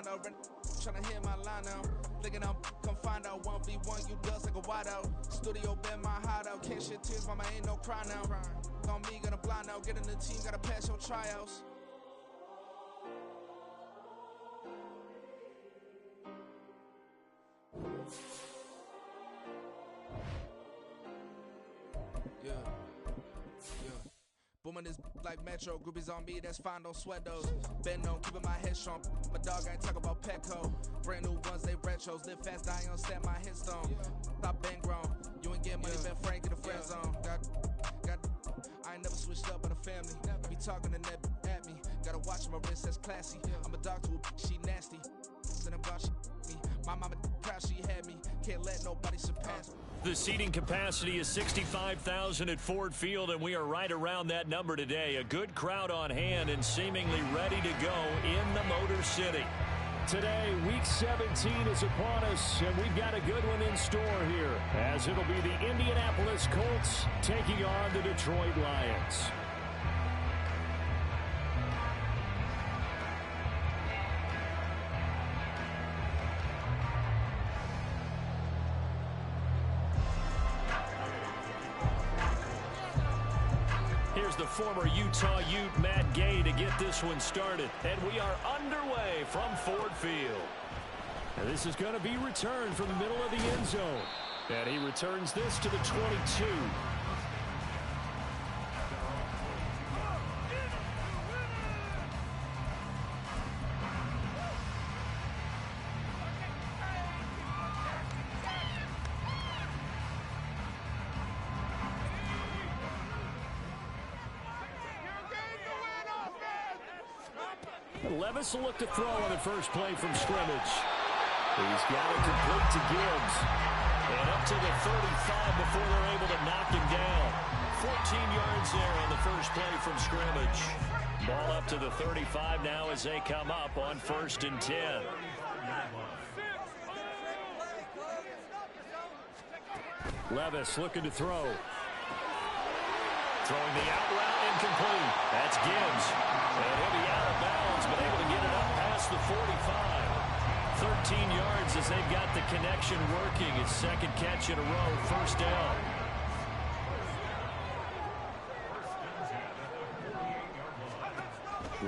out, trying to hit my line now. Thinking I'm come find out 1v1, you dust like a wideout. Studio been my hideout, can't shed tears, mama ain't no cry now. On me, gonna blind out, get in the team, gotta pass your tryouts. Yeah. Booming this like Metro, groupies on me, that's fine, don't sweat those. Been on, keeping my head strong. My dog ain't talk about Petco. Brand new ones, they retros. Live fast, die on set, my headstone. Stop been grown. You ain't getting money, been Frank in the friend zone. I ain't never switched up on the family. Be talking to that at me. Gotta watch my wrist, that's classy. I'm a dog to a she nasty. Then I'm about she me. My mama proud she had me. Can't let nobody surpass me. The seating capacity is 65,000 at Ford Field, and we are right around that number today. A good crowd on hand and seemingly ready to go in the Motor City. Today, Week 17 is upon us, and we've got a good one in store here, as it'll be the Indianapolis Colts taking on the Detroit Lions. Here's the former Utah Ute, Matt Gay, to get this one started. And we are underway from Ford Field. And this is going to be returned from the middle of the end zone. And he returns this to the 22. Levis will look to throw on the first play from scrimmage. He's got it complete to Gibbs. And up to the 35 before they're able to knock him down. 14 yards there on the first play from scrimmage. Ball up to the 35 now as they come up on 1st and 10. Levis looking to throw. Throwing the out route incomplete. That's Gibbs. And he'll be out of bounds, but able to get it up past the 45. 13 yards as they've got the connection working. His second catch in a row, first down.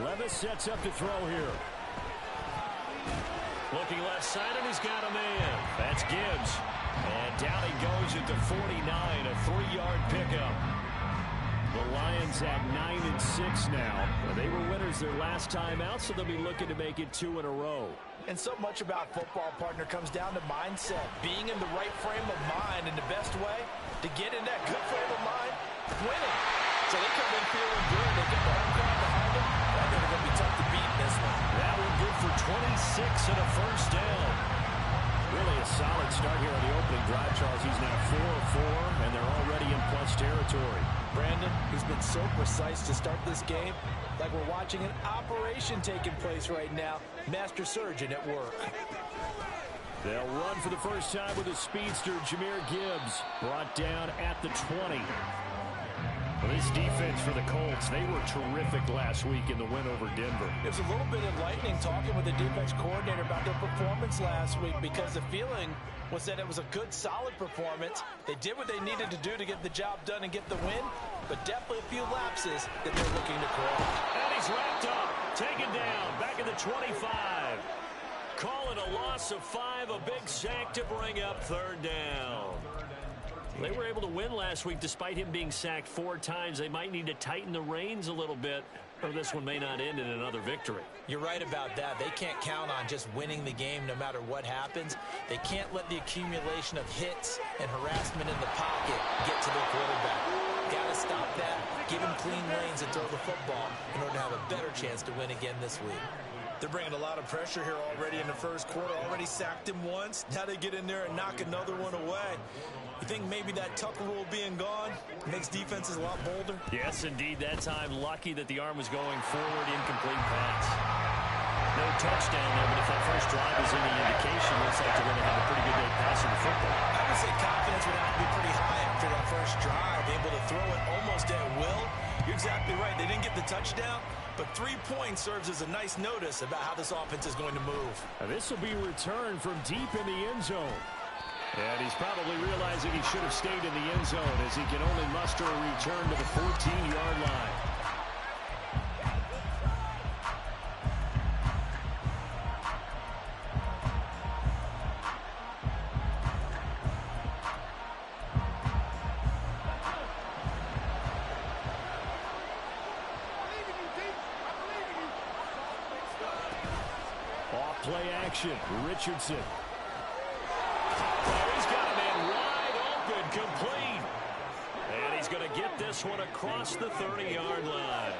Levis sets up to throw here. Looking left side, and he's got a man. That's Gibbs. And down he goes at the 49, a 3-yard pickup. The Lions at 9-6 now. They were winners their last time out, so they'll be looking to make it 2 in a row. And so much about football, partner, comes down to mindset. Being in the right frame of mind, and the best way to get in that good frame of mind, winning. So they come in feeling good. They get the home crowd behind them. I think they're going to be tough to beat in this one. That one good for 26 and a first down. Really a solid start here on the opening drive, Charles. He's now 4 of 4, and they're already in plus territory. Brandon, who's been so precise to start this game, like we're watching an operation taking place right now. Master surgeon at work. They'll run for the first time with a speedster, Jahmyr Gibbs, brought down at the 20. Well, this defense for the Colts, they were terrific last week in the win over Denver. It was a little bit enlightening talking with the defense coordinator about their performance last week, because the feeling was that it was a good, solid performance. They did what they needed to do to get the job done and get the win, but definitely a few lapses that they're looking to correct. And he's wrapped up, taken down, back at the 25. Call it a loss of 5, a big sack to bring up 3rd down. They were able to win last week despite him being sacked 4 times. They might need to tighten the reins a little bit, or this one may not end in another victory. You're right about that. They can't count on just winning the game no matter what happens. They can't let the accumulation of hits and harassment in the pocket get to their quarterback. Got to stop that, give him clean lanes and throw the football in order to have a better chance to win again this week. They're bringing a lot of pressure here already in the first quarter. Already sacked him once. Now they get in there and knock another one away. You think maybe that Tucker rule being gone makes defenses a lot bolder? Yes, indeed. That time, lucky that the arm was going forward, incomplete pass. No touchdown there, but if that first drive is any indication, looks like they're going to have a pretty good day passing the football. I would say confidence would have to be pretty high after that first drive, able to throw it almost at will. You're exactly right. They didn't get the touchdown, but 3 points serves as a nice notice about how this offense is going to move. This will be returned from deep in the end zone. And he's probably realizing he should have stayed in the end zone as he can only muster a return to the 14-yard line. Play action, Richardson. Oh, he's got a man wide open, complete. And he's going to get this one across the 30-yard line.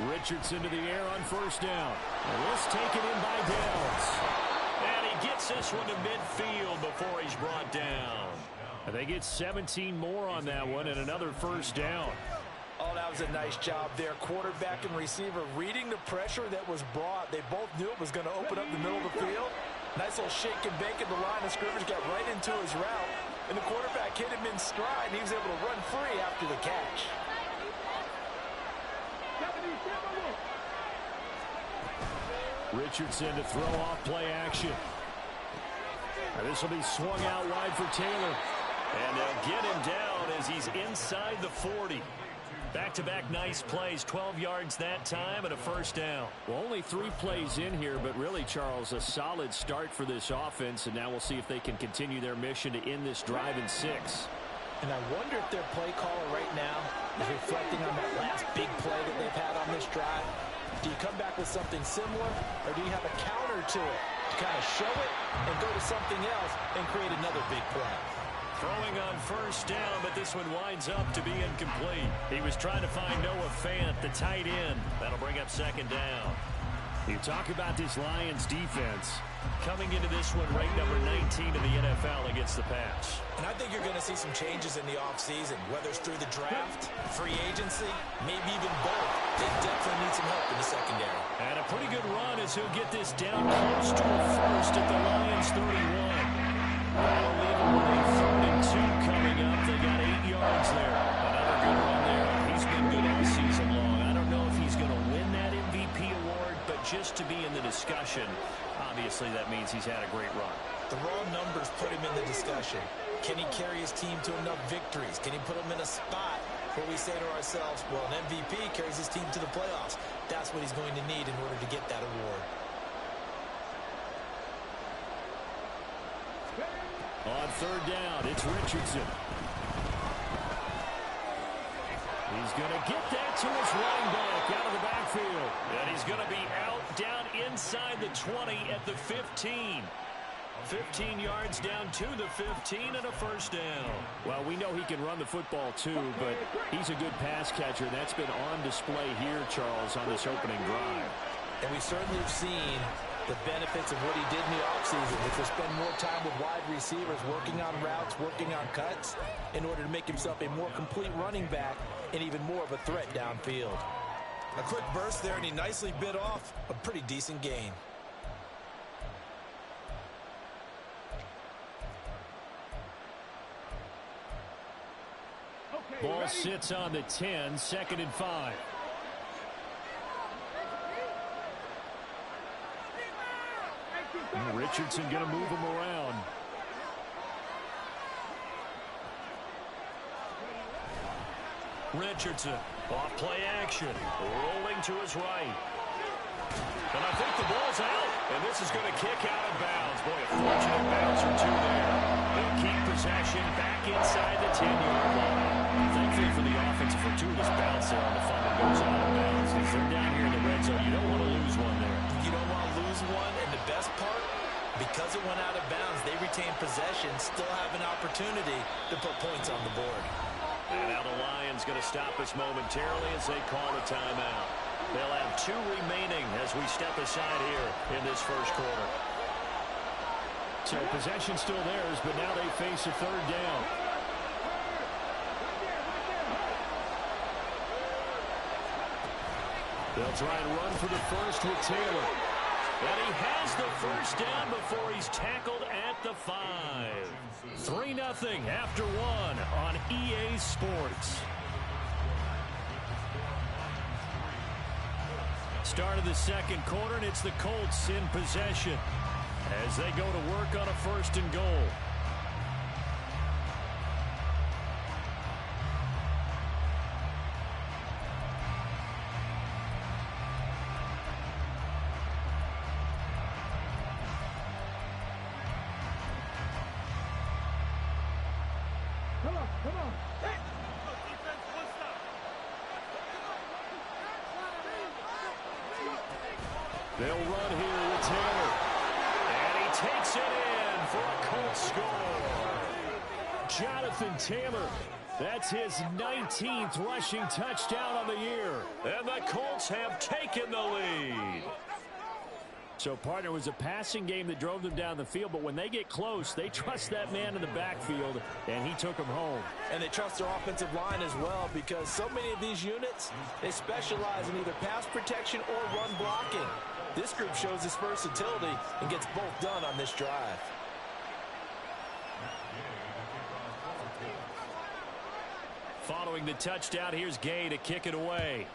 Richardson to the air on first down. And this taken in by Downs. And he gets this one to midfield before he's brought down. And they get 17 more on that one and another first down. Oh, that was a nice job there. Quarterback and receiver reading the pressure that was brought. They both knew it was going to open up the middle of the field. Nice little shake and bake at the line of scrimmage, got right into his route. And the quarterback hit him in stride, and he was able to run free after the catch. Richardson to throw off play action. Now this will be swung out wide for Taylor. And they'll get him down as he's inside the 40. Back-to-back nice plays, 12 yards that time and a first down. Well, only 3 plays in here, but really, Charles, a solid start for this offense, and now we'll see if they can continue their mission to end this drive in 6. And I wonder if their play caller right now is reflecting on that last big play that they've had on this drive. Do you come back with something similar, or do you have a counter to it to kind of show it and go to something else and create another big play? Throwing on first down, but this one winds up to be incomplete. He was trying to find Noah Fant, the tight end. That'll bring up second down. You talk about this Lions defense. Coming into this one, ranked number 19 in the NFL against the pass. And I think you're going to see some changes in the offseason, whether it's through the draft, free agency, maybe even both. They definitely need some help in the secondary. And a pretty good run as he'll get this down close to a first at the Lions 31. That'll leave him with a 3rd and 2 coming up. They got 8 yards there. Another good run there. He's been good all season long. I don't know if he's going to win that MVP award, but just to be in the discussion, obviously that means he's had a great run. The raw numbers put him in the discussion. Can he carry his team to enough victories? Can he put them in a spot where we say to ourselves, well, an MVP carries his team to the playoffs. That's what he's going to need in order to get that award. On 3rd down, it's Richardson. He's going to get that to his running back out of the backfield. And he's going to be out down inside the 20 at the 15. 15 yards down to the 15 and a first down. Well, we know he can run the football too, but he's a good pass catcher. That's been on display here, Charles, on this opening drive. And we certainly have seen the benefits of what he did in the offseason, which was spend more time with wide receivers, working on routes, working on cuts, in order to make himself a more complete running back and even more of a threat downfield. A quick burst there, and he nicely bit off a pretty decent gain. Ball sits on the 10, 2nd and 5. Richardson going to move him around. Richardson off play action, rolling to his right. And I think the ball's out, and this is going to kick out of bounds. Boy, a fortunate bounce or two there. They'll keep possession back inside the 10-yard line. Thankfully for the offense, a fortuitous bounce there on the fumble goes out of bounds. If they're down here in the red zone, you don't want to lose one there. You don't want to lose one, and the best part, because it went out of bounds, they retain possession, still have an opportunity to put points on the board. And now the Lions going to stop us momentarily as they call a timeout. They'll have 2 remaining as we step aside here in this first quarter. So possession still theirs, but now they face a 3rd down. They'll try and run for the first with Taylor. And he has the first down before he's tackled at the 5. 3-0 after 1 on EA Sports. Start of the second quarter, and it's the Colts in possession as they go to work on a 1st and goal. They'll run here with Taylor. And he takes it in for a Colts score. Jonathan Taylor. That's his 19th rushing touchdown on the year. And the Colts have taken the lead. So, partner, it was a passing game that drove them down the field, but when they get close, they trust that man in the backfield, and he took them home. And they trust their offensive line as well, because so many of these units, they specialize in either pass protection or run blocking. This group shows its versatility and gets both done on this drive. Following the touchdown, here's Gay to kick it away.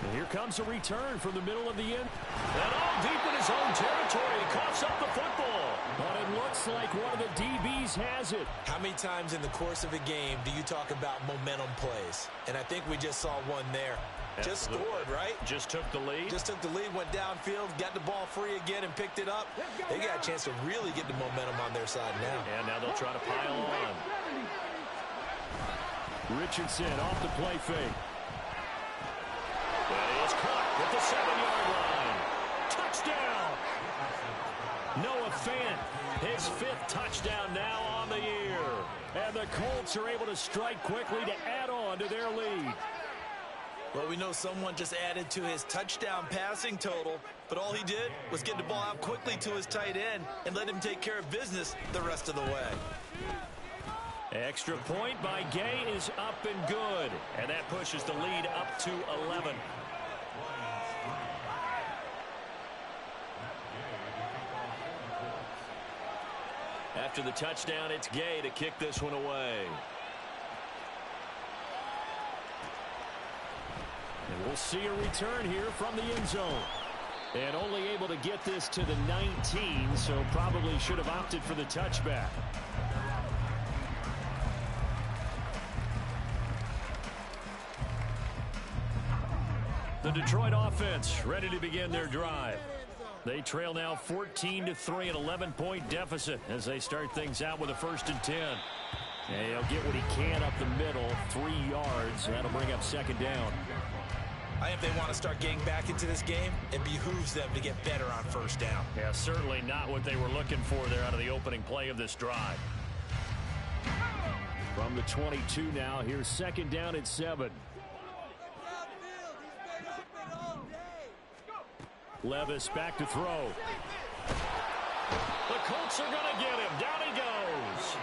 And here comes a return from the middle of the end. And all deep in his own territory. He coughs up the football. But it looks like one of the DBs has it. How many times in the course of a game do you talk about momentum plays? And I think we just saw one there. Absolutely. Just scored, right? Just took the lead. Just took the lead, went downfield, got the ball free again and picked it up. They got a chance to really get the momentum on their side now. And now they'll try to pile on. Richardson off the play fake. And he's caught at the 7-yard line. Touchdown! Noah Fant, his 5th touchdown now on the year. And the Colts are able to strike quickly to add on to their lead. Well, we know someone just added to his touchdown passing total, but all he did was get the ball out quickly to his tight end and let him take care of business the rest of the way. Extra point by Gay is up and good. And that pushes the lead up to 11. After the touchdown, it's Gay to kick this one away. And we'll see a return here from the end zone. And only able to get this to the 19, so probably should have opted for the touchback. The Detroit offense ready to begin their drive. They trail now 14-3, an 11-point deficit as they start things out with a 1st and 10. And he'll get what he can up the middle, 3 yards. That'll bring up 2nd down. I think if they want to start getting back into this game, it behooves them to get better on 1st down. Yeah, certainly not what they were looking for there out of the opening play of this drive. From the 22 now, here's 2nd down at 7. Levis back to throw. The Colts are going to get him. Down he goes.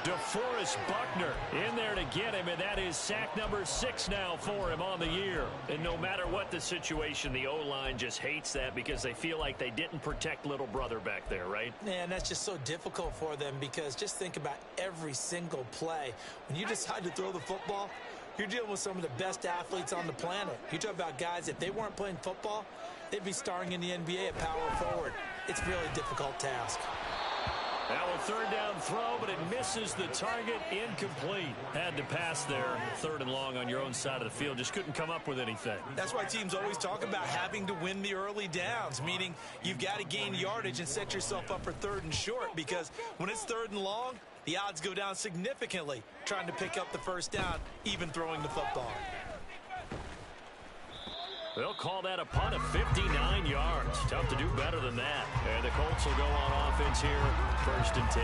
DeForest Buckner in there to get him, and that is sack number 6 now for him on the year. And no matter what the situation, the O-line just hates that because they feel like they didn't protect little brother back there, right? Man, that's just so difficult for them because just think about every single play. When you decide to throw the football, you're dealing with some of the best athletes on the planet. You talk about guys, if they weren't playing football, they'd be starring in the NBA at power forward. It's a really difficult task. Now a 3rd down throw, but it misses the target, incomplete. Had to pass there, 3rd and long on your own side of the field. Just couldn't come up with anything. That's why teams always talk about having to win the early downs, meaning you've got to gain yardage and set yourself up for 3rd and short, because when it's 3rd and long, the odds go down significantly trying to pick up the 1st down, even throwing the football. They'll call that a punt of 59 yards. Tough to do better than that. And the Colts will go on offense here, 1st and 10.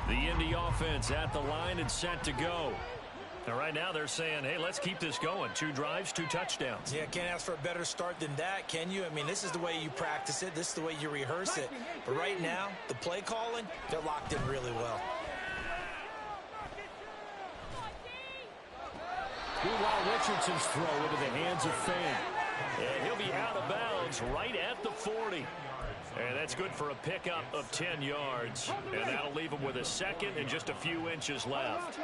The Indy offense at the line and set to go. Now, right now they're saying, hey, let's keep this going. 2 drives, 2 touchdowns. Yeah, can't ask for a better start than that, can you? I mean, this is the way you practice it. This is the way you rehearse it. But right now, the play calling, they're locked in really well. Meanwhile, Richardson's throw into the hands of Fan. And he'll be out of bounds right at the 40. And that's good for a pickup of 10 yards. And that'll leave him with a second and just a few inches left.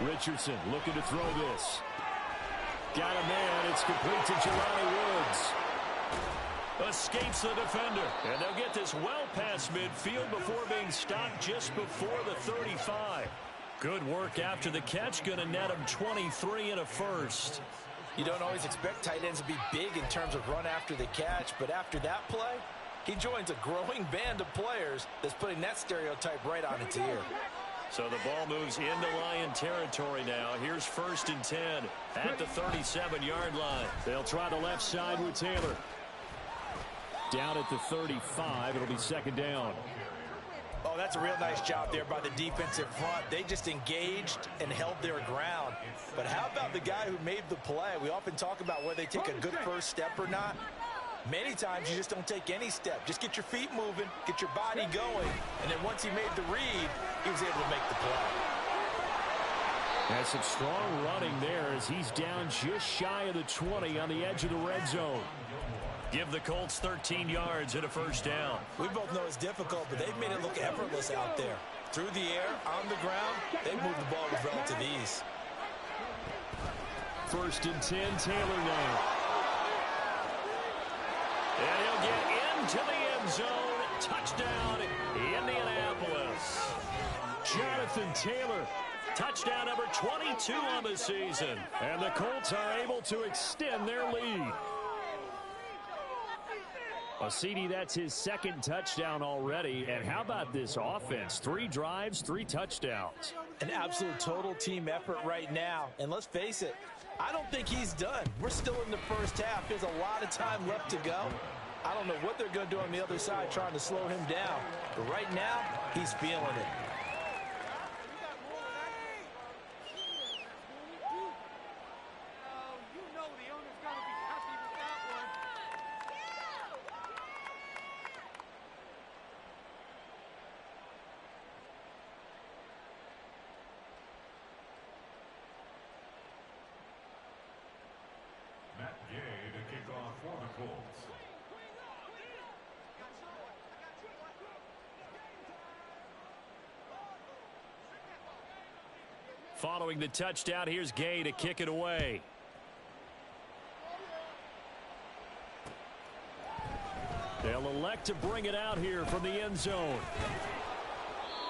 Richardson looking to throw this. Got a man. It's complete to Jelani Woods. Escapes the defender. And they'll get this well past midfield before being stopped just before the 35. Good work after the catch. Going to net him 23 and a first. You don't always expect tight ends to be big in terms of run after the catch, but after that play, he joins a growing band of players that's putting that stereotype right on its ear. So the ball moves into Lion territory now. Here's 1st and 10 at the 37-yard line. They'll try the left side with Taylor. Down at the 35, it'll be 2nd down. Oh, that's a real nice job there by the defensive front. They just engaged and held their ground. But how about the guy who made the play? We often talk about whether they take a good first step or not. Many times you just don't take any step. Just get your feet moving, get your body going, and then once he made the read, he was able to make the play. Has some strong running there as he's down just shy of the 20 on the edge of the red zone. Give the Colts 13 yards and a 1st down. We both know it's difficult, but they've made it look effortless out there. Through the air, on the ground, they've moved the ball with relative ease. 1st and 10, Taylor now. And he'll get into the end zone. Touchdown, Indianapolis. Jonathan Taylor. Touchdown number 22 on the season. And the Colts are able to extend their lead. Well, CD, that's his 2nd touchdown already. And how about this offense? 3 drives, 3 touchdowns. An absolute total team effort right now. And let's face it, I don't think he's done. We're still in the first half. There's a lot of time left to go. I don't know what they're going to do on the other side trying to slow him down. But right now, he's feeling it. Following the touchdown, here's Gay to kick it away. They'll elect to bring it out here from the end zone.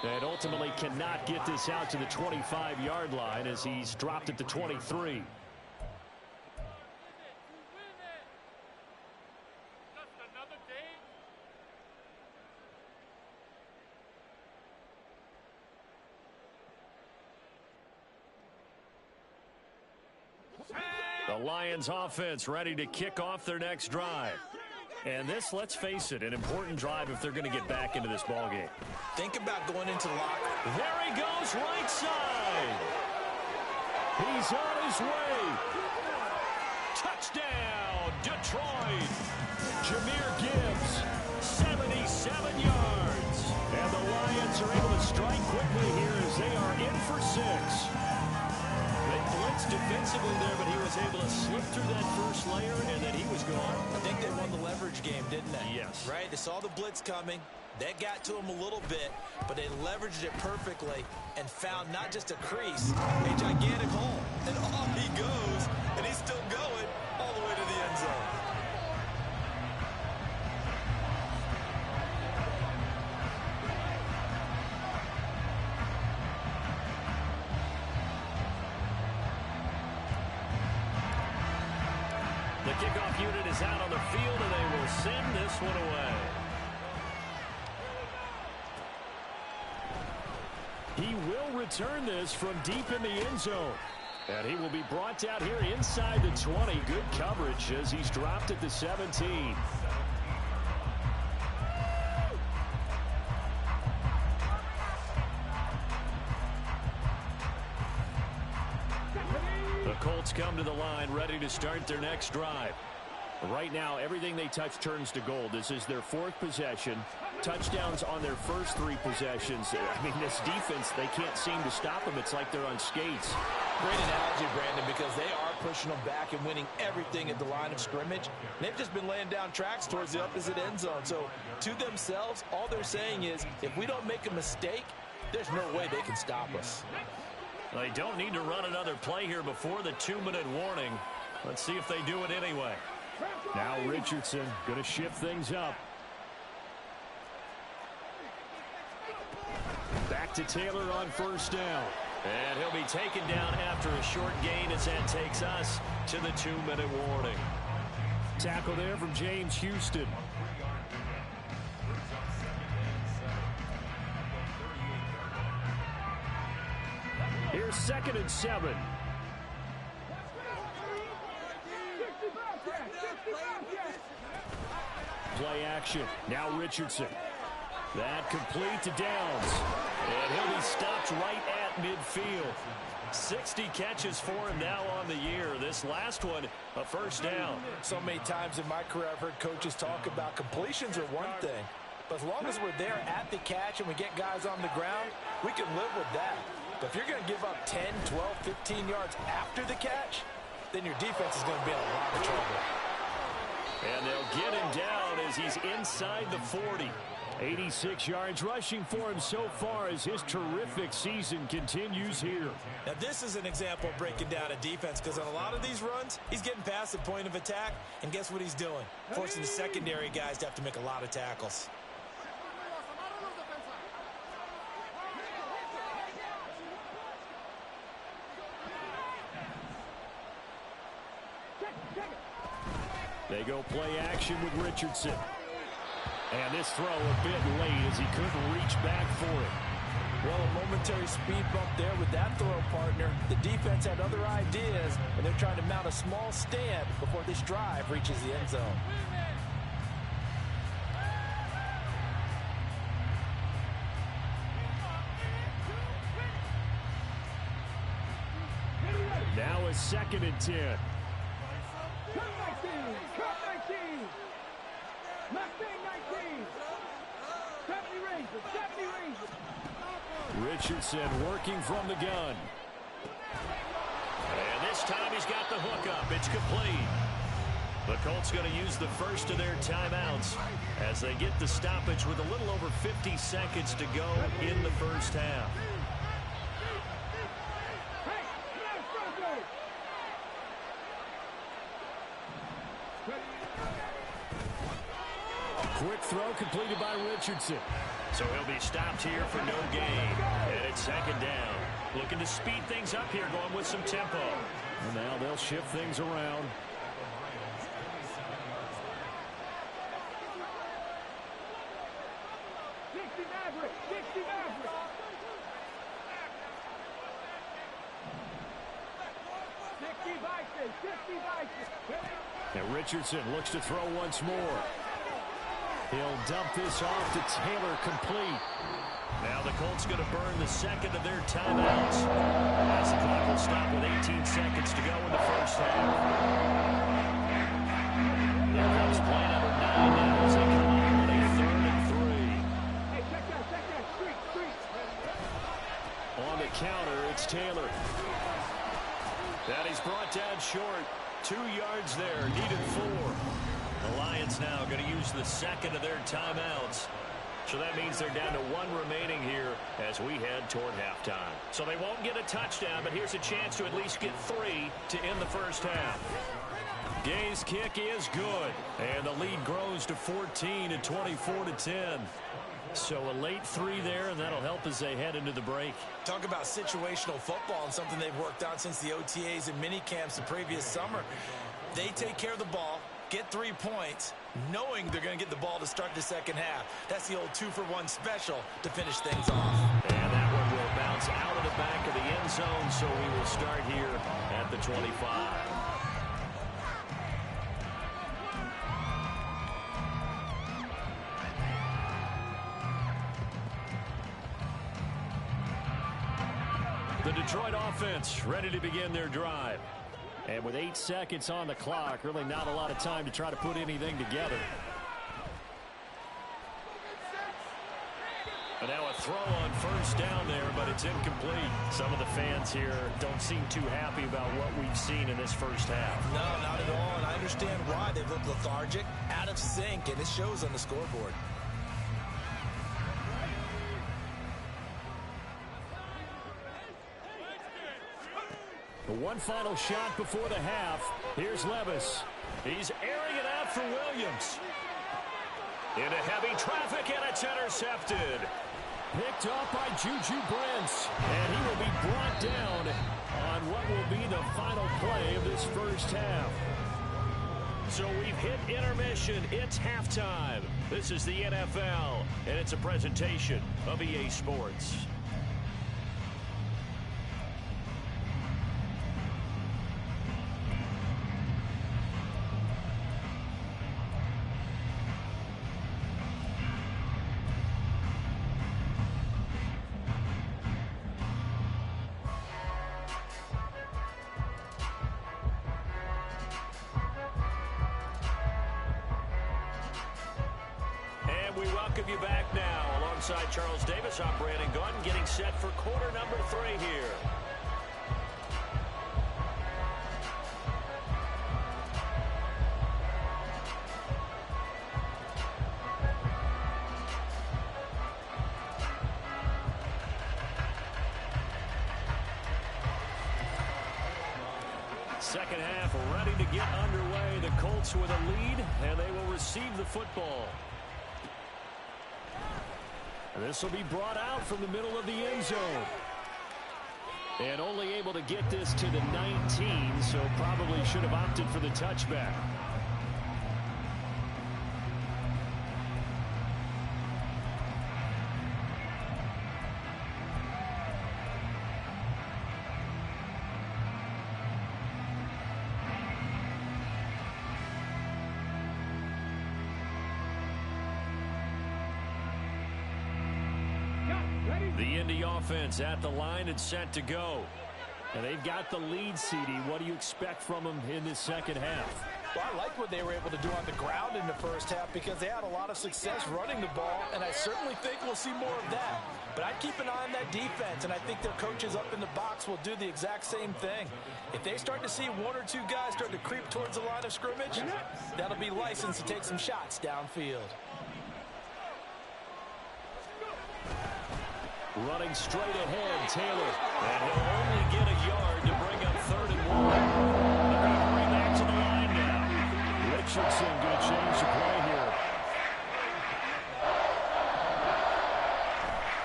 And ultimately cannot get this out to the 25-yard line as he's dropped at the 23. The Lions offense ready to kick off their next drive. And this, let's face it, an important drive if they're going to get back into this ballgame. Think about going into the locker. There he goes, right side. He's on his way. Touchdown, Detroit. Jahmyr Gibbs, 77 yards. And the Lions are able to strike quickly here as they are in for 6. They blitzed defensively there, but he was able to slip through that first layer, and then he was gone. I think they won the leverage game, didn't they? Yes. Right? They saw the blitz coming. That got to him a little bit, but they leveraged it perfectly and found not just a crease, a gigantic hole. And off he goes, and he's still going all the way to the end zone. The kickoff unit is out on the field, and they will send this one away. He will return this from deep in the end zone. And he will be brought down here inside the 20. Good coverage as he's dropped at the 17. Colts come to the line, ready to start their next drive. Right now, everything they touch turns to gold. This is their 4th possession. Touchdowns on their first 3 possessions. I mean, this defense, they can't seem to stop them. It's like they're on skates. Great analogy, Brandon, because they are pushing them back and winning everything at the line of scrimmage. They've just been laying down tracks towards the opposite end zone. So, to themselves, all they're saying is, if we don't make a mistake, there's no way they can stop us. They don't need to run another play here before the 2-minute warning. Let's see if they do it anyway. Now Richardson going to shift things up. Back to Taylor on first down. And he'll be taken down after a short gain as that takes us to the 2-minute warning. Tackle there from James Houston. Here's 2nd and 7. Play action. Now Richardson. That complete to Downs. And he'll be stopped right at midfield. 60 catches for him now on the year. This last one, a first down. So many times in my career I've heard coaches talk about completions are one thing. But as long as we're there at the catch and we get guys on the ground, we can live with that. But if you're going to give up 10, 12, 15 yards after the catch, then your defense is going to be in a lot of trouble. And they'll get him down as he's inside the 40. 86 yards rushing for him so far as his terrific season continues here. Now this is an example of breaking down a defense, because on a lot of these runs, he's getting past the point of attack, and guess what he's doing? Forcing the secondary guys to have to make a lot of tackles. They go play action with Richardson. And this throw a bit late as he couldn't reach back for it. Well, a momentary speed bump there with that throw partner. The defense had other ideas, and they're trying to mount a small stand before this drive reaches the end zone. Now a 2nd and 10. Richardson working from the gun. And this time he's got the hook up. It's complete. The Colts going to use the first of their timeouts as they get the stoppage with a little over 50 seconds to go in the first half. Quick throw completed by Richardson. So he'll be stopped here for no gain. And it's 2nd down. Looking to speed things up here, going with some tempo. And now they'll shift things around. And Richardson looks to throw once more. He'll dump this off to Taylor, complete. Now the Colts going to burn the 2nd of their timeouts as the clock will stop with 18 seconds to go in the first half. Here comes play number 9 now as they come on with a 3rd and 3. Hey, check that, street. On the counter, it's Taylor. That he's brought down short. 2 yards there, needed 4. The Lions now going to use the 2nd of their timeouts. So that means they're down to 1 remaining here as we head toward halftime. So they won't get a touchdown, but here's a chance to at least get 3 to end the first half. Gay's kick is good, and the lead grows to 14 at 24-10. So a late 3 there, and that'll help as they head into the break. Talk about situational football and something they've worked on since the OTAs and mini camps the previous summer. They take care of the ball, get 3 points, knowing they're going to get the ball to start the second half. That's the old 2-for-1 special to finish things off. And that one will bounce out of the back of the end zone, so we will start here at the 25. The Detroit offense ready to begin their drive. And with 8 seconds on the clock, really not a lot of time to try to put anything together. And now a throw on first down there, but it's incomplete. Some of the fans here don't seem too happy about what we've seen in this first half. No, not at all, and I understand why. They look lethargic, out of sync, and it shows on the scoreboard. One final shot before the half. Here's Levis. He's airing it out for Williams. Into heavy traffic, and it's intercepted. Picked up by Juju Brents, and he will be brought down on what will be the final play of this first half. So we've hit intermission. It's halftime. This is the NFL, and it's a presentation of EA Sports. Welcome you back now. Alongside Charles Davis, I'm Brandon Gunn, getting set for quarter number 3 here. Second half ready to get underway. The Colts with a lead, and they will receive the football. This will be brought out from the middle of the end zone. And only able to get this to the 19, so probably should have opted for the touchback. The Indy offense at the line and set to go. And they've got the lead, CD. What do you expect from them in this second half? Well, I like what they were able to do on the ground in the first half because they had a lot of success running the ball, and I certainly think we'll see more of that. But I'd keep an eye on that defense, and I think their coaches up in the box will do the exact same thing. If they start to see 1 or 2 guys start to creep towards the line of scrimmage, that'll be licensed to take some shots downfield. Running straight ahead, Taylor. And he'll only get a yard to bring up 3rd and 1. They're going to hurry back to the line now. Richardson going to change the play here.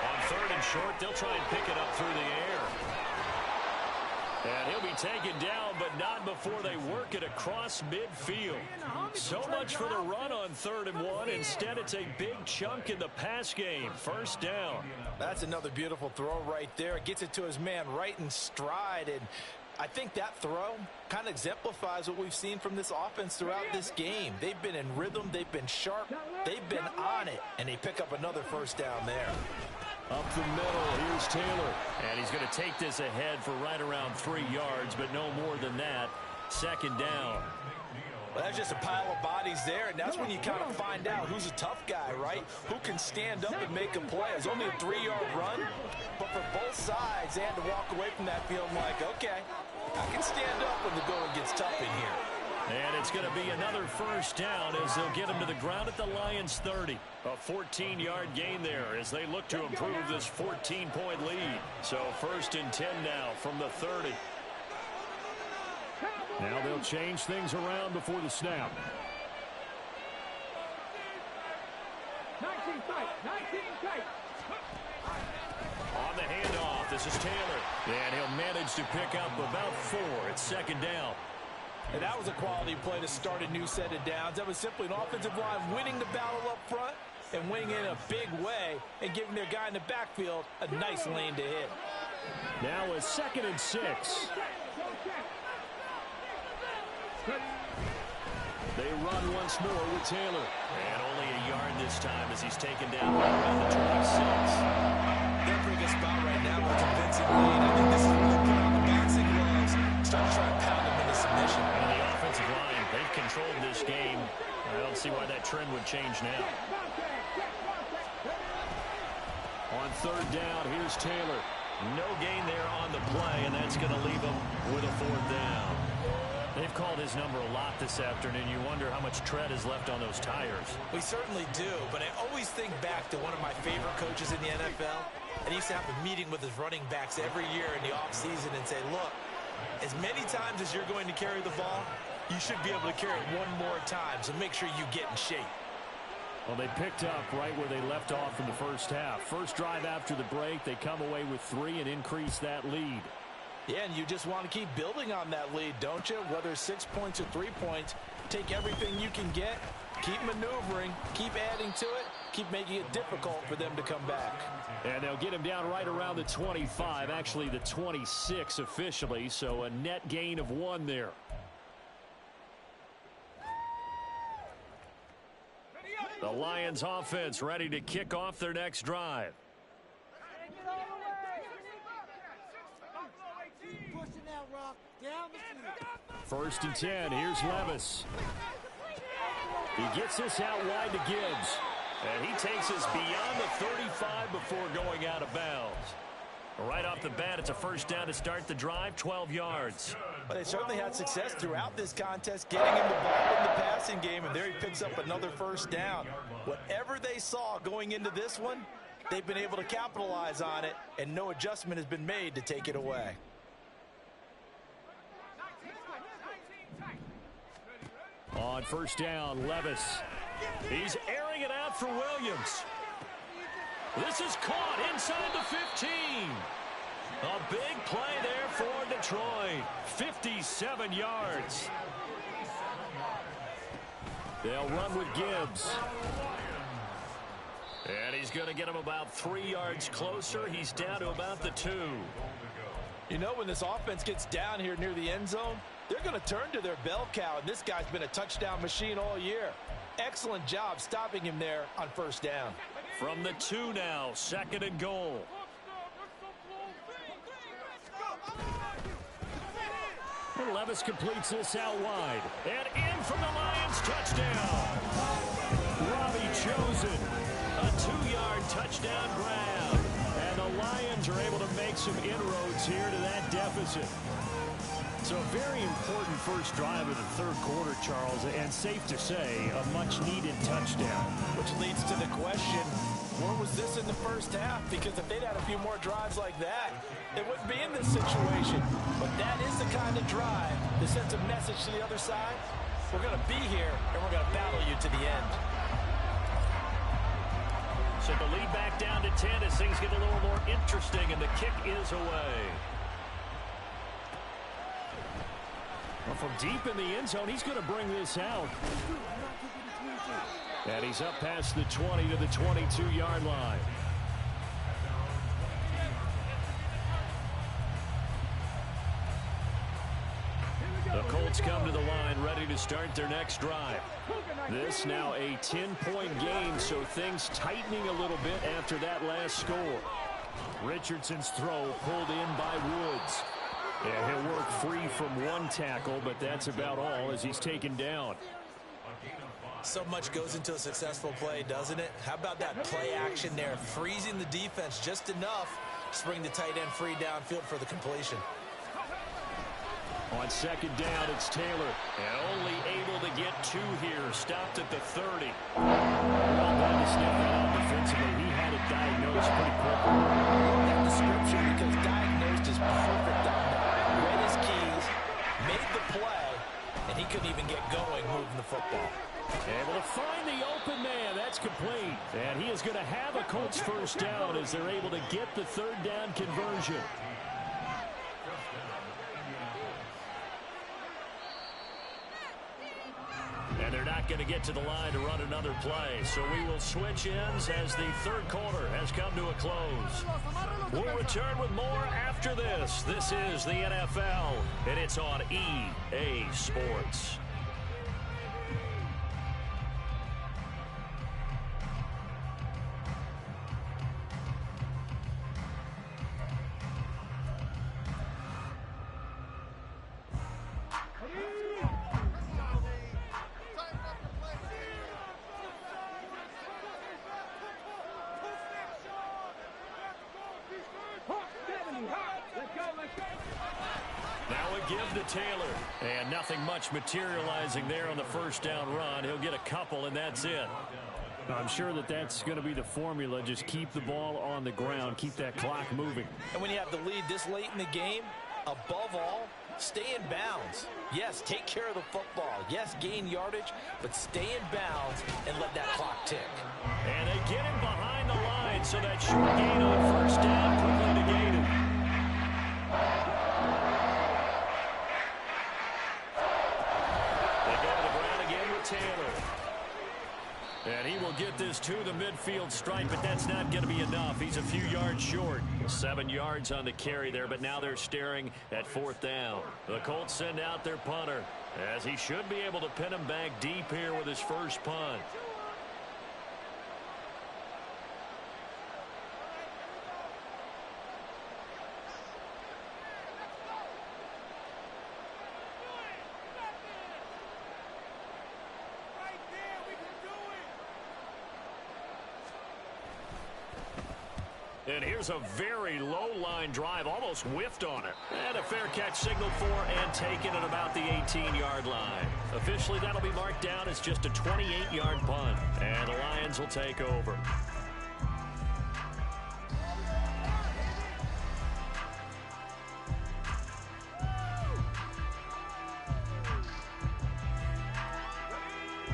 On 3rd and short, they'll try and pick it up through the air. And he'll be taken down, but not before they work it across midfield. So much for the run on 3rd and 1. Instead, it's a big chunk in the pass game. First down. That's another beautiful throw right there. It gets it to his man right in stride. And I think that throw kind of exemplifies what we've seen from this offense throughout this game. They've been in rhythm. They've been sharp. They've been on it. And they pick up another first down there. Up the middle, here's Taylor. And he's going to take this ahead for right around 3 yards, but no more than that. Second down. Well, that's just a pile of bodies there, and that's when you kind of find out who's a tough guy, right? Who can stand up and make a play. It's only a 3-yard run, but for both sides, they had to walk away from that field like, okay, I can stand up when the going gets tough in here. And it's going to be another first down as they'll get him to the ground at the Lions' 30. A 14-yard gain there as they look to improve this 14-point lead. So 1st and 10 now from the 30. Now they'll change things around before the snap. 19 tight, 19 tight. On the handoff, this is Taylor. And he'll manage to pick up about 4. It's 2nd down. And that was a quality play to start a new set of downs. That was simply an offensive line winning the battle up front and winning in a big way and giving their guy in the backfield a nice lane to hit. Now a 2nd and 6. They run once more with Taylor. And only a yard this time as he's taken down around the 26. They're pretty good spot right now with a convincing lead. I think this is where they put on the bouncing gloves, start to try to pound them into some and change now. On third down, here's Taylor. No gain there on the play, and that's going to leave him with a fourth down. They've called his number a lot this afternoon. You wonder how much tread is left on those tires. We certainly do, but I always think back to one of my favorite coaches in the NFL. And he used to have a meeting with his running backs every year in the offseason and say, look, as many times as you're going to carry the ball, you should be able to carry it one more time, so make sure you get in shape. Well, they picked up right where they left off in the first half. First drive after the break, they come away with 3 and increase that lead. Yeah, and you just want to keep building on that lead, don't you? Whether 6 points or 3 points, take everything you can get, keep maneuvering, keep adding to it, keep making it difficult for them to come back. And they'll get him down right around the 25, actually the 26 officially, so a net gain of 1 there. The Lions offense ready to kick off their next drive. First and 10, here's Levis. He gets this out wide to Gibbs. And he takes us beyond the 35 before going out of bounds. Right off the bat, it's a first down to start the drive, 12 yards. But they certainly had success throughout this contest, getting him the ball in the passing game, and there he picks up another first down. Whatever they saw going into this one, they've been able to capitalize on it, and no adjustment has been made to take it away. On first down, Levis. He's airing it out for Williams. This is caught inside the 15. A big play there for Detroit. 57 yards. They'll run with Gibbs. And he's going to get him about 3 yards closer. He's down to about the 2. You know, when this offense gets down here near the end zone, they're going to turn to their bell cow, and this guy's been a touchdown machine all year. Excellent job stopping him there on first down. From the 2 now, second and goal. And Levis completes this out wide. And in from the Lions, touchdown. Robbie Chosen, a 2-yard touchdown grab. And the Lions are able to make some inroads here to that deficit. So a very important first drive of the third quarter, Charles, and safe to say, a much-needed touchdown. Which leads to the question, where was this in the first half? Because if they'd had a few more drives like that, they wouldn't be in this situation. But that is the kind of drive that sends a message to the other side. We're going to be here, and we're going to battle you to the end. So the lead back down to 10 as things get a little more interesting, and the kick is away. Well, from deep in the end zone, he's going to bring this out. And he's up past the 20 to the 22-yard line. The Colts come to the line ready to start their next drive. This now a 10-point game, so things tightening a little bit after that last score. Richardson's throw pulled in by Woods. Yeah, he'll work free from one tackle, but that's about all as he's taken down. So much goes into a successful play, doesn't it? How about that play action there, freezing the defense just enough to bring the tight end free downfield for the completion. On second down, it's Taylor. And only able to get 2 here. Stopped at the 30. Well done to snip that out defensively. He had it diagnosed pretty quickly. That description, because diagnosed is perfect on that. Read his keys, made the play, and he couldn't even get going moving the football. Able to find the open man. That's complete. And he is going to have a Colts first down as they're able to get the third down conversion. And they're not going to get to the line to run another play. So we will switch ends as the third quarter has come to a close. We'll return with more after this. This is the NFL, and it's on EA Sports. give to Taylor. And nothing much materializing there on the first down run. He'll get a couple, and that's it. I'm sure that that's going to be the formula. Just keep the ball on the ground. Keep that clock moving. And when you have the lead this late in the game, above all, stay in bounds. Yes, take care of the football. Yes, gain yardage, but stay in bounds and let that clock tick. And they get him behind the line, so that short gain on first down quickly negated. They go to the ground again with Taylor. And he will get this to the midfield stripe, but that's not going to be enough. He's a few yards short. 7 yards on the carry there, but now they're staring at fourth down. The Colts send out their punter, as he should be able to pin him back deep here with his first punt. And here's a very low line drive, almost whiffed on it. And a fair catch signaled for and taken at about the 18-yard line. Officially, that'll be marked down as just a 28-yard punt. And the Lions will take over.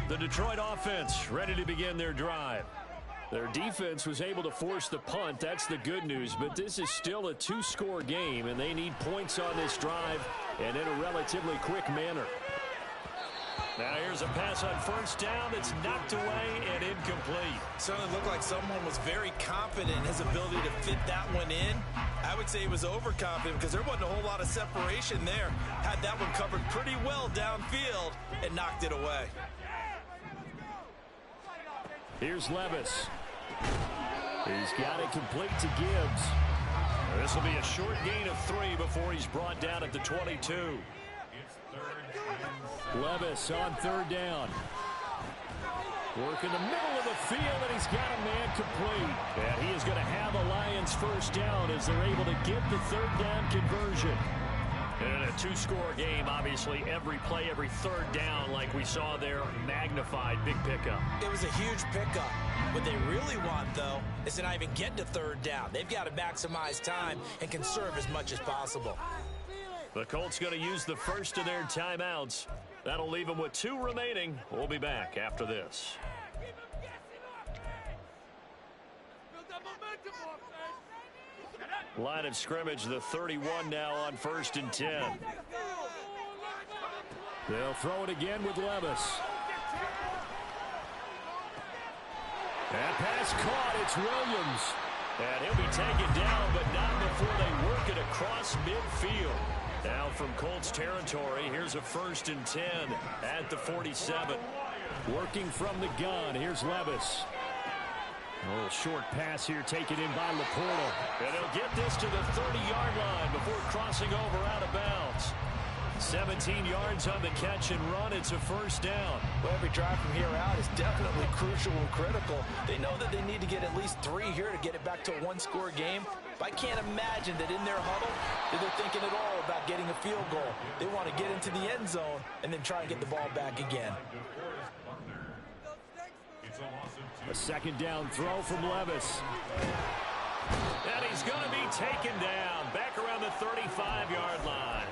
The Detroit offense ready to begin their drive. Their defense was able to force the punt. That's the good news. But this is still a two-score game, and they need points on this drive and in a relatively quick manner. Now here's a pass on first down that's knocked away and incomplete. Certainly looked like someone was very confident in his ability to fit that one in. I would say he was overconfident because there wasn't a whole lot of separation there. Had that one covered pretty well downfield and knocked it away. Here's Levis. He's got it complete to Gibbs. This will be a short gain of 3 before he's brought down at the 22. Levis on third down. Work in the middle of the field, and he's got a man complete. And he is going to have a Lions first down as they're able to get the third down conversion. In a two-score game, obviously, every play, every third down, like we saw there, magnified, big pickup. It was a huge pickup. What they really want, though, is to not even get to third down. They've got to maximize time and conserve as much as possible. The Colts going to use the first of their timeouts. That'll leave them with 2 remaining. We'll be back after this. Line of scrimmage, the 31 now on 1st and 10. They'll throw it again with Levis. That pass caught. It's Williams. And he'll be taken down, but not before they work it across midfield. Now from Colts territory, here's a 1st and 10 at the 47. Working from the gun, here's Levis. A little short pass here taken in by Laporta. And he'll get this to the 30-yard line before crossing over out of bounds. 17 yards on the catch and run. It's a first down. Well, every drive from here out is definitely crucial and critical. They know that they need to get at least 3 here to get it back to a one-score game. But I can't imagine that in their huddle that they're thinking at all about getting a field goal. They want to get into the end zone and then try and get the ball back again. A second down throw from Levis. And he's going to be taken down back around the 35-yard line.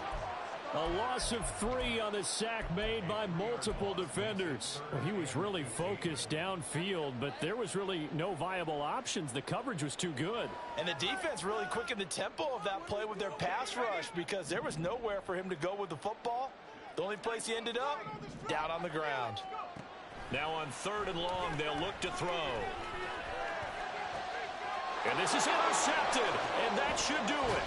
A loss of 3 on the sack made by multiple defenders. Well, he was really focused downfield, but there was really no viable options. The coverage was too good. And the defense really quickened the tempo of that play with their pass rush because there was nowhere for him to go with the football. The only place he ended up, down on the ground. Now on 3rd and long, they'll look to throw. And this is intercepted, and that should do it.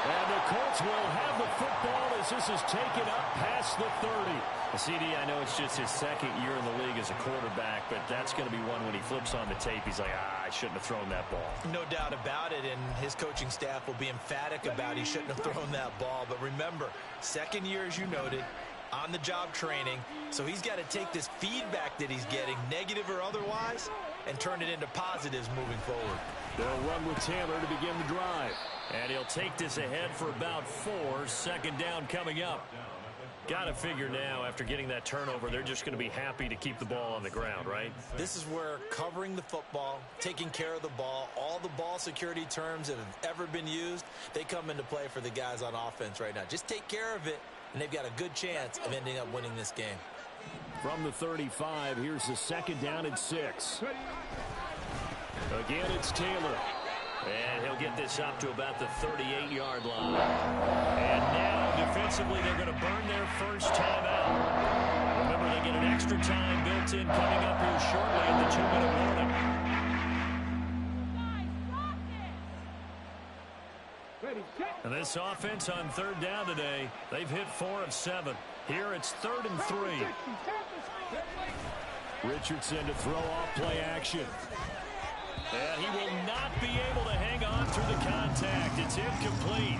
And the Colts will have the football as this is taken up past the 30. CD, I know it's just his 2nd year in the league as a quarterback, but that's going to be one when he flips on the tape, he's like, I shouldn't have thrown that ball. No doubt about it, and his coaching staff will be emphatic about he shouldn't have thrown that ball. But remember, 2nd year, as you noted, on-the-job training, so he's got to take this feedback that he's getting, negative or otherwise, and turn it into positives moving forward. They'll run with Taylor to begin the drive. And he'll take this ahead for about 4. Second down coming up. Got to figure now, after getting that turnover, they're just going to be happy to keep the ball on the ground, right? This is where covering the football, taking care of the ball, all the ball security terms that have ever been used, they come into play for the guys on offense right now. Just take care of it, and they've got a good chance of ending up winning this game. From the 35, here's the second down and 6. Again, it's Taylor. And he'll get this up to about the 38-yard line. And now, defensively, they're going to burn their first time out. Remember, they get an extra time built in coming up here shortly at the 2-minute warning. And this offense on third down today, they've hit 4 of 7. Here it's 3rd and 3. Richardson to throw off play action. And he will not be able to hang on through the contact. It's incomplete.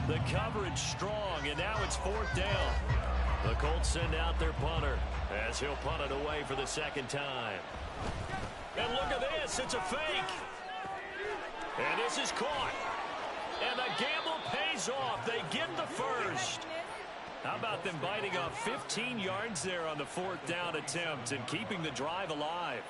The coverage strong, and now it's 4th down. The Colts send out their punter as he'll punt it away for the second time. And look at this. It's a fake. And this is caught. And the gamble pays off. They get the first. How about them biting off 15 yards there on the 4th down attempt and keeping the drive alive?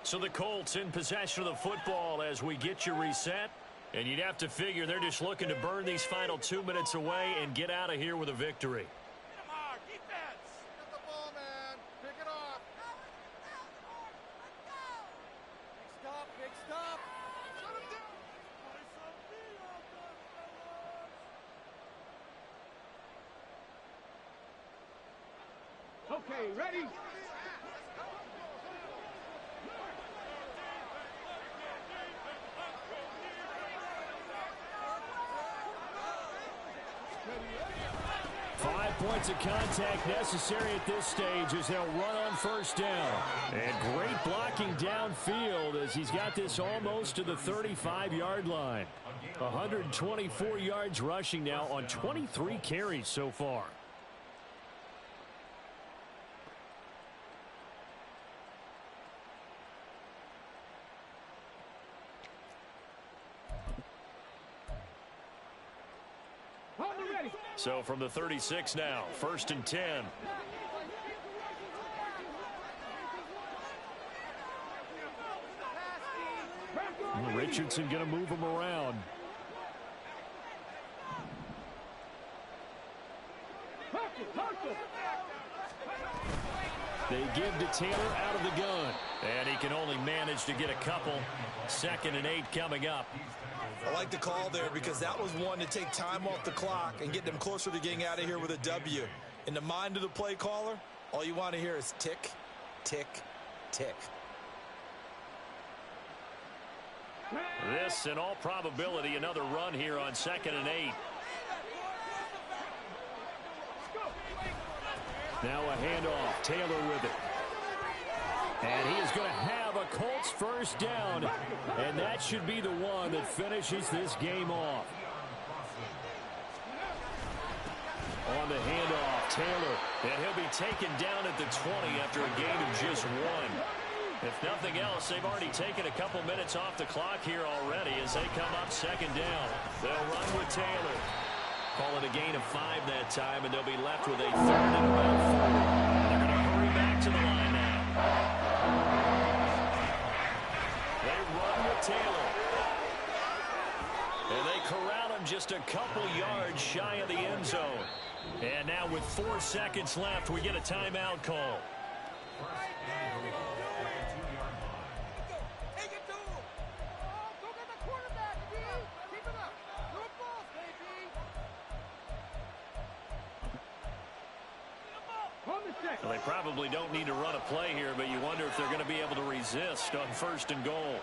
So the Colts in possession of the football as we get you reset. And you'd have to figure they're just looking to burn these final 2 minutes away and get out of here with a victory. Come on, defense. Get the ball, man. Pick it off. Big stop. Shut him down. Okay, ready? Points of contact necessary at this stage as they'll run on first down. And great blocking downfield as he's got this almost to the 35-yard line. 124 yards rushing now on 23 carries so far. So from the 36 now, 1st and 10. Richardson going to move him around. They give to Taylor out of the gun. And he can only manage to get a couple. 2nd and 8 coming up. I like the call there because that was one to take time off the clock and get them closer to getting out of here with a W. In the mind of the play caller, all you want to hear is tick, tick, tick. This, in all probability, another run here on 2nd and 8. Now a handoff. Taylor with it. And he is going to have a Colts first down. And that should be the one that finishes this game off. On the handoff, Taylor. And he'll be taken down at the 20 after a gain of just 1. If nothing else, they've already taken a couple minutes off the clock here already as they come up 2nd down. They'll run with Taylor. Call it a gain of 5 that time, and they'll be left with a 3rd and about 4. They're going to hurry back to the line now. They run with Taylor. And they corral him just a couple yards shy of the end zone. And now with 4 seconds left, we get a timeout call. Well, they probably don't need to run a play here, but you wonder if they're going to be able to resist on 1st and goal.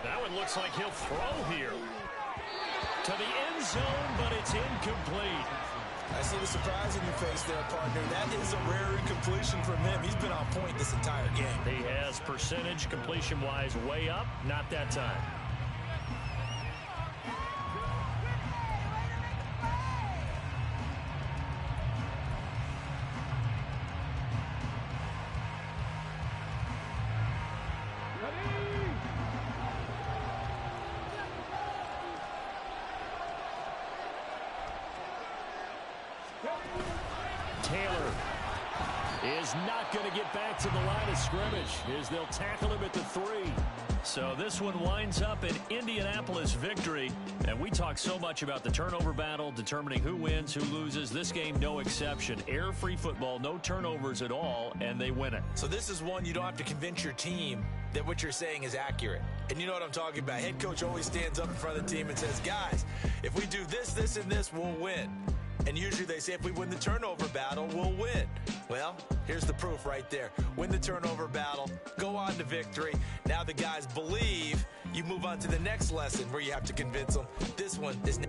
Now it looks like he'll throw here to the end zone, but it's incomplete. I see the surprise in your face there, partner. That is a rare incompletion from him. He's been on point this entire game. He has percentage completion-wise way up. Not that time. Taylor is not going to get back to the line of scrimmage as they'll tackle him at the 3. So this one winds up an Indianapolis victory. And we talk so much about the turnover battle, determining who wins, who loses. This game, no exception. Air-free football, no turnovers at all, and they win it. So this is one you don't have to convince your team that what you're saying is accurate. And you know what I'm talking about. Head coach always stands up in front of the team and says, guys, if we do this, this, and this, we'll win. And usually they say if we win the turnover battle, we'll win. Well, here's the proof right there. Win the turnover battle, go on to victory. Now the guys believe. You move on to the next lesson where you have to convince them. This one is...